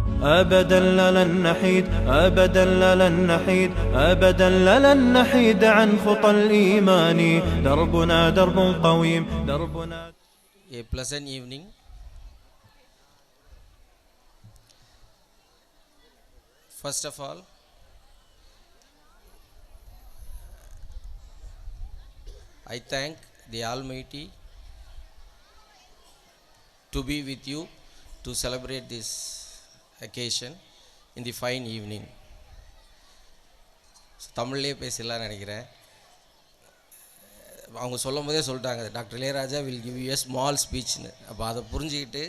أبدا لن نحيد، أبدا لن نحيد، أبدا لن نحيد عن خطى الإيمان. دربنا درب قويم، دربنا. A pleasant evening. First of all, I thank the Almighty to be with you to celebrate this occasion in the fine evening. தமிழ்லேயே பேசலாம்னு நினைக்கிறேன். அவங்க சொல்லும் போதே சொல்லிட்டாங்க, doctor Ilaiyaraaja will give you a small ஸ்பீச்னு. அப்போ அதை புரிஞ்சுட்டு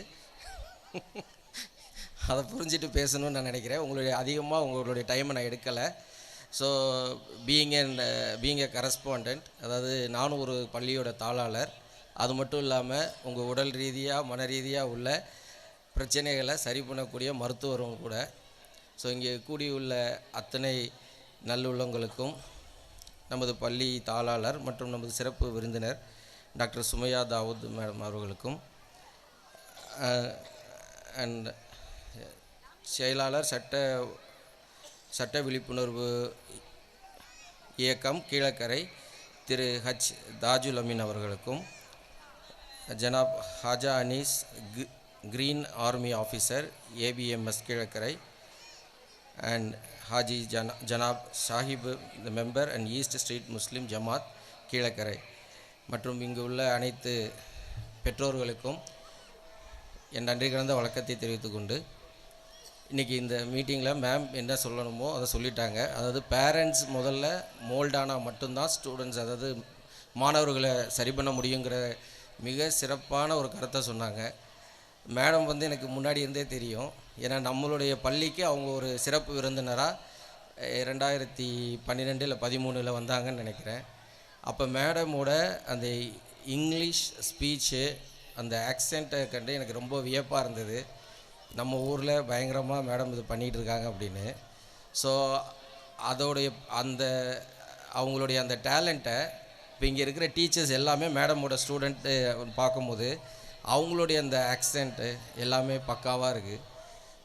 பேசணும்னு நான் நினைக்கிறேன். உங்களுடைய டைமை நான் எடுக்கலை. ஸோ பீயிங் எ கரஸ்பாண்டன்ட், அதாவது நானும் ஒரு பள்ளியோட தாளாளர். அது மட்டும் இல்லாமல் உங்கள் உடல் ரீதியாக மன ரீதியாக உள்ள பிரச்சனைகளை சரி பண்ணக்கூடிய மருத்துவரும் கூட. ஸோ இங்கே கூடியுள்ள அத்தனை நல்லுள்ளங்களுக்கும், நமது பள்ளி தாளாளர் மற்றும் நமது சிறப்பு விருந்தினர் டாக்டர் சுமையா தாவூத் மேடம் அவர்களுக்கும், அண்ட் செயலாளர் சட்ட விழிப்புணர்வு இயக்கம் கீழக்கரை திரு ஹச் தாஜுல் அமீன் அவர்களுக்கும், ஜனாப் Haja Anees green army officer APMS Kilakarai, and ஹாஜி ஜனாப் Sahib the member and east street முஸ்லீம் ஜமாத் கீழக்கரை, மற்றும் இங்கு உள்ள அனைத்து பெற்றோர்களுக்கும் என் நன்றி கலந்த வணக்கத்தை தெரிவித்துக்கொண்டு, இன்றைக்கி இந்த மீட்டிங்கில் மேம் என்ன சொல்லணுமோ அதை சொல்லிட்டாங்க. அதாவது பேரண்ட்ஸ் முதல்ல மோல்டானால் மட்டும்தான் ஸ்டூடெண்ட்ஸ், அதாவது மாணவர்களை சரி பண்ண முடியுங்கிற மிக சிறப்பான ஒரு கருத்தை சொன்னாங்க. மேடம் எனக்கு முன்னாடி இருந்தே தெரியும். ஏன்னா நம்மளுடைய பள்ளிக்கு அவங்க ஒரு சிறப்பு விருந்தினராக 2012 இல்லை 2013 வந்தாங்கன்னு நினைக்கிறேன். அப்போ மேடமோட அந்த இங்கிலீஷ் ஸ்பீச்சு, அந்த ஆக்சென்ட்டை கண்டு எனக்கு ரொம்ப வியப்பாக இருந்தது. நம்ம ஊரில் பயங்கரமாக மேடம் இது பண்ணிகிட்டு இருக்காங்க அப்படின்னு. ஸோ அதோடைய அவங்களுடைய அந்த டேலண்ட்டை இப்போ இங்கே இருக்கிற டீச்சர்ஸ் எல்லாமே மேடமோட ஸ்டூடெண்ட்டு பார்க்கும்போது அவங்களுடைய அந்த ஆக்சென்ட்டு எல்லாமே பக்காவாக இருக்குது.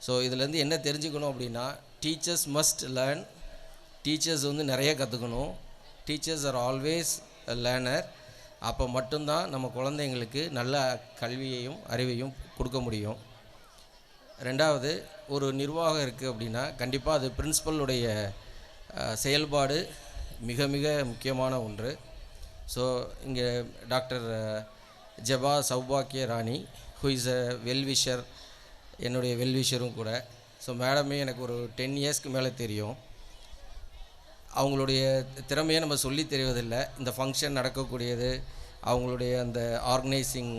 ஸோ இதுலேருந்து என்ன தெரிஞ்சுக்கணும் அப்படின்னா, டீச்சர்ஸ் மஸ்ட் லேர்ன். டீச்சர்ஸ் நிறைய கற்றுக்கணும். Teachers are always learner. அப்போ மட்டும்தான் நம்ம குழந்தைங்களுக்கு நல்ல கல்வியையும் அறிவையும் கொடுக்க முடியும். ரெண்டாவது, ஒரு நிர்வாகம் இருக்குது அப்படின்னா கண்டிப்பாக அது பிரின்சிபலுடைய செயல்பாடு மிக மிக முக்கியமான ஒன்று. ஸோ இங்கே டாக்டர் ஜபா சௌபாக்கிய Rani, who is a well wisher, என்னுடைய வெல்விஷரும் கூட. ஸோ மேடமே எனக்கு ஒரு 10 இயர்ஸ்க்கு மேலே தெரியும். அவங்களுடைய திறமையை நம்ம சொல்லி தெரிவதில்லை. இந்த ஃபங்க்ஷன் நடக்கக்கூடியது, அவங்களுடைய அந்த ஆர்கனைசிங்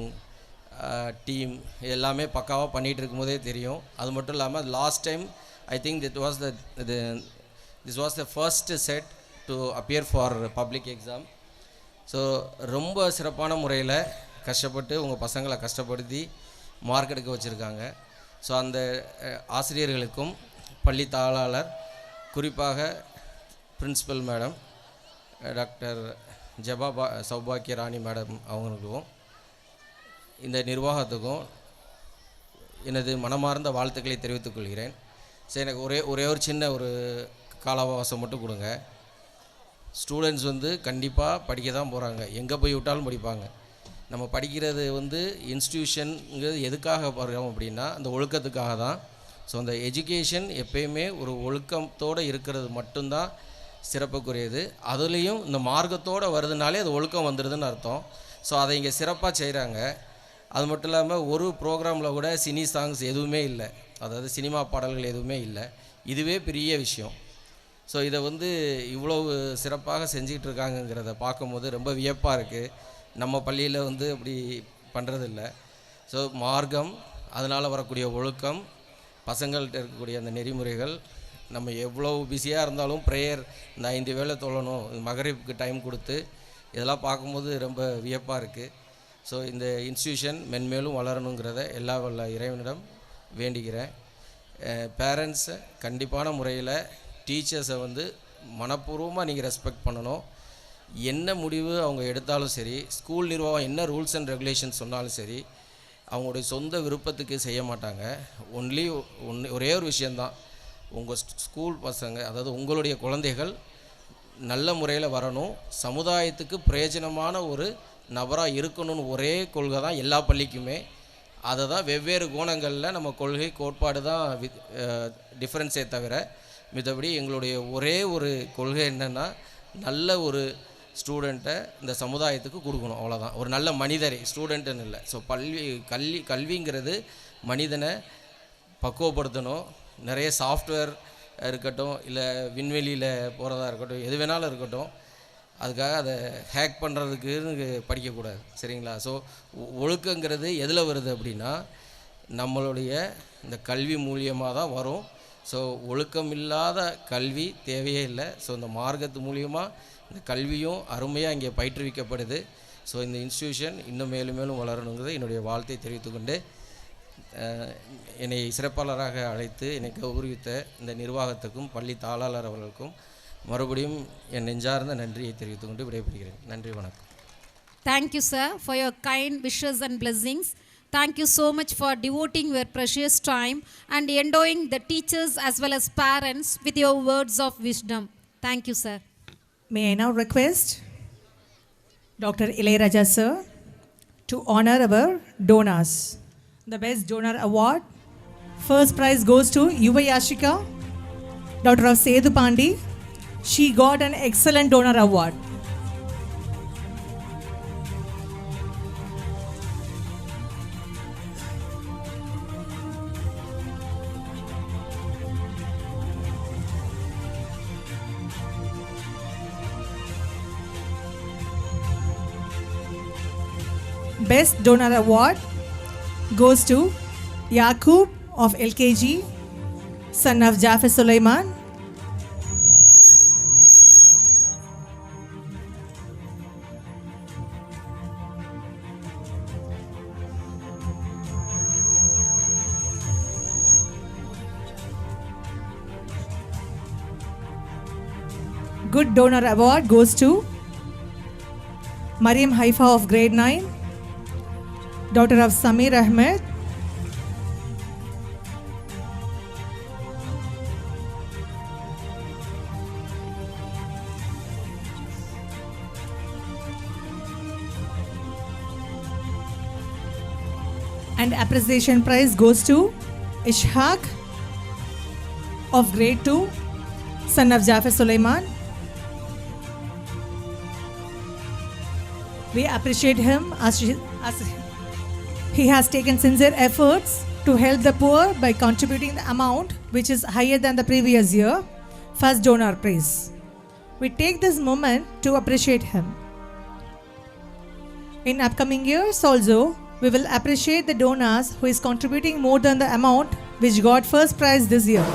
டீம் எல்லாமே பக்காவாக பண்ணிகிட்டு இருக்கும்போதே தெரியும். அது மட்டும் இல்லாமல் last time I think this was the first set to appear for public exam. So ரொம்ப சிறப்பான முறையில் கஷ்டப்பட்டு உங்கள் பசங்களை கஷ்டப்படுத்தி மார்க் எடுக்க வச்சுருக்காங்க. ஸோ அந்த ஆசிரியர்களுக்கும், பள்ளி தாளாளர், குறிப்பாக பிரின்சிபல் மேடம் டாக்டர் ஜபா சௌபாக்கிய ராணி மேடம் அவங்களுக்கும், இந்த நிர்வாகத்துக்கும் எனது மனமார்ந்த வாழ்த்துக்களை தெரிவித்துக் கொள்கிறேன். ஸோ எனக்கு ஒரே ஒரு சின்ன ஒரு கால அவகாசம் மட்டும் கொடுங்க. ஸ்டூடெண்ட்ஸ் கண்டிப்பாக படிக்க தான் போகிறாங்க, எங்கே போய் விட்டாலும் படிப்பாங்க. நம்ம படிக்கிறது இன்ஸ்டியூஷனுங்கிறது எதுக்காக போகிறோம் அப்படின்னா அந்த ஒழுக்கத்துக்காக தான். ஸோ அந்த எஜுகேஷன் எப்பயுமே ஒரு ஒழுக்கத்தோடு இருக்கிறது மட்டும்தான் சிறப்புக்குரியது. அதுலேயும் இந்த மார்க்கத்தோடு வருதுனாலே அது ஒழுக்கம் வந்துடுதுன்னு அர்த்தம். ஸோ அதை இங்கே சிறப்பாக செய்கிறாங்க. அது மட்டும் இல்லாமல் ஒரு ப்ரோக்ராமில் கூட சினி சாங்ஸ் எதுவுமே இல்லை, அதாவது சினிமா பாடல்கள் எதுவுமே இல்லை. இதுவே பெரிய விஷயம். ஸோ இதை இவ்வளவு சிறப்பாக செஞ்சிகிட்டு இருக்காங்கங்கிறத பார்க்கும்போது ரொம்ப வியப்பாக இருக்குது. நம்ம பள்ளியில் அப்படி பண்ணுறதில்ல. ஸோ மார்க்கம், அதனால் வரக்கூடிய ஒழுக்கம், பசங்கள்கிட்ட இருக்கக்கூடிய அந்த நெறிமுறைகள், நம்ம எவ்வளோ பிஸியாக இருந்தாலும் ப்ரேயர் இந்த 5 வேளை தொழணும், மகரிப்புக்கு டைம் கொடுத்து, இதெல்லாம் பார்க்கும்போது ரொம்ப வியப்பாக இருக்குது. ஸோ இந்த இன்ஸ்டியூஷன் மென்மேலும் வளரணுங்கிறத எல்லா வல்ல இறைவனிடம் வேண்டிக்கிறேன். பேரண்ட்ஸை கண்டிப்பான முறையில் டீச்சர்ஸை மனப்பூர்வமாக நீங்கள் ரெஸ்பெக்ட் பண்ணணும். என்ன முடிவு அவங்க எடுத்தாலும் சரி, ஸ்கூல் நிர்வாகம் என்ன ரூல்ஸ் அண்ட் ரெகுலேஷன்ஸ் சொன்னாலும் சரி, அவங்களுடைய சொந்த விருப்பத்துக்கு செய்ய மாட்டாங்க. ஒரே ஒரு விஷயந்தான், உங்கள் ஸ்கூல் பசங்க, அதாவது உங்களுடைய குழந்தைகள் நல்ல முறையில் வரணும், சமுதாயத்துக்கு பிரயோஜனமான ஒரு நபராக இருக்கணும்னு ஒரே கொள்கை தான் எல்லா பள்ளிக்குமே. அதை தான் வெவ்வேறு கோணங்களில் நம்ம கொள்கை கோட்பாடு தான் டிஃப்ரென்ஸே தவிர, மித்தபடி எங்களுடைய ஒரே ஒரு கொள்கை என்னென்னா, நல்ல ஒரு ஸ்டூடெண்ட்டை இந்த சமுதாயத்துக்கு கொடுக்கணும், அவ்வளோதான். ஒரு நல்ல மனிதரை, ஸ்டூடெண்ட்டுன்னு இல்லை. ஸோ கல்விங்கிறது மனிதனை பக்குவப்படுத்தணும். நிறைய சாஃப்ட்வேர் இருக்கட்டும், இல்லை விண்வெளியில் போகிறதா இருக்கட்டும், எது வேணாலும் இருக்கட்டும், அதுக்காக அதை ஹேக் பண்ணுறதுக்கு படிக்கக்கூடாது, சரிங்களா? ஸோ ஒழுக்கங்கிறது எதில் வருது அப்படின்னா, நம்மளுடைய இந்த கல்வி மூலியமாக தான் வரும். ஸோ ஒழுக்கம் இல்லாத கல்வி தேவையே இல்லை. ஸோ இந்த மார்க்கத்து மூலியமாக இந்த கல்வியும் அருமையாக இங்கே பயிற்றுவிக்கப்படுது. ஸோ இந்த இன்ஸ்டியூஷன் இன்னும் மேலும் மேலும் வளரணுங்கிறது என்னுடைய வாழ்த்தை தெரிவித்துக்கொண்டு, என்னை சிறப்பாளராக அழைத்து என்னை கௌரவித்த இந்த நிர்வாகத்துக்கும் பள்ளி தாளாளர் அவர்களுக்கும் மறுபடியும் என் நெஞ்சார்ந்த நன்றியை தெரிவித்துக்கொண்டு விடைபெறுகிறேன். நன்றி, வணக்கம். Thank you, sir, for your kind wishes and blessings. Thank you so much for devoting your precious time and endowing the teachers as well as parents with your words of wisdom. Thank you, sir. May I now request Dr. Ilayaraja sir to honor our donors. The best donor award, first prize goes to Yuva Yashika, daughter of Sethu Pandi. She got an excellent donor award. Best donor award goes to Yaqub of LKG, son of Jafar Sulaiman. Good donor award goes to Mariam Haifa of grade 9, daughter of Samir Ahmed. And appreciation prize goes to Ishaq of grade 2, son of Jafar Sulaiman. We appreciate him as he has taken sincere efforts to help the poor by contributing the amount which is higher than the previous year. First donor prize. We take this moment to appreciate him. In upcoming years also, we will appreciate the donors who is contributing more than the amount which got first prize this year.